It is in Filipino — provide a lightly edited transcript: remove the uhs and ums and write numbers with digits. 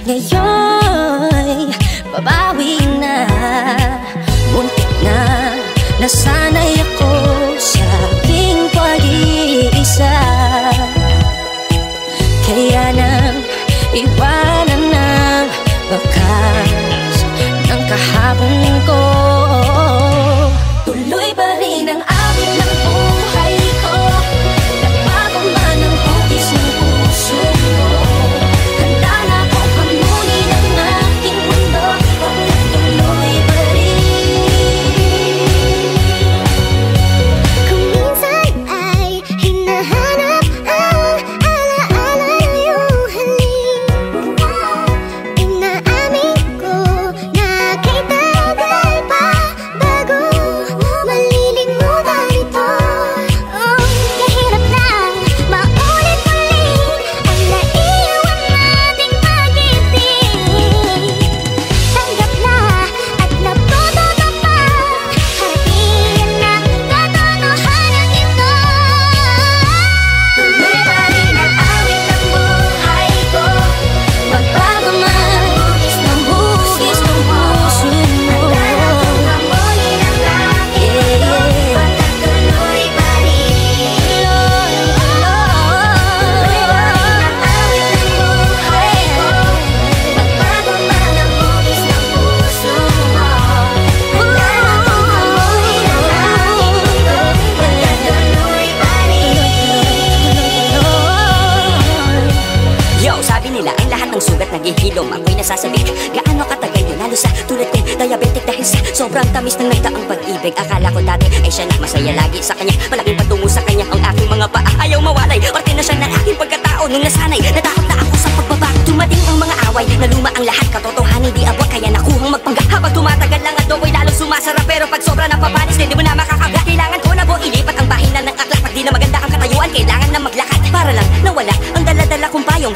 Ngayon'y babawi na. Muntik na nasanay ako sa aking pag-iisa. Kaya nang iwanan ng bakas ng kahapon ko. Tuloy pa rin ang awit ng buhay ko. Nagbago man ang hugis ng puso ko. Handa na akong hamunin ang aking mundo. Tuloy pa rin. Kung minsan ay hinahanap ang alaala na iyong halik, inaamin ko na kay tagal pa bago malilimutan ito. Oh, kahirap lang maulit ulit ang naiwan nating pag-ibig. Tanggap na at natututo pa, harapiin na katotohanan ito. Tuloy pa rin ang awit ng buhay ko. Magbago man ang hugis ng puso mo. Hamunin ang aking mundo, pagkatuloy pa rin. Tuloy pa rin ang awit ng buhay ko. Magbago man ang hugis ng puso mo. Handa na akong hamunin ang aking mundo, pagkatuloy pa rin. Yo, sabi nila ang lahat ng sugat naghihilom. Ako'y nasasabik, gaano katagal yun, lalo sa tulad kong diabetic dahil sa sobrang tamis ng nagdaang pag-ibig. Akala ko dati ay siya na masaya lagi sa kanya, malaking patungo sa kanya ang aking mga paa. Ayaw mawalay, parte na siya ng aking pagkatao. Nung nasanay, natakot na ako sa pagbabago. Dumating ang mga away, naluma ang lahat, katotohanan di abot, kaya nakuhang magpanggap. Habang tumatagal lang at ako'y lalong sumasarap, pero pag sobra napapanis, hindi mo na makakagat. Kailangan ko na po ilipat ang bahinan ng aklat. Pag di na maganda ang katayuan, kailangan na maglakad para lang nawala ang dala-dala kong payong.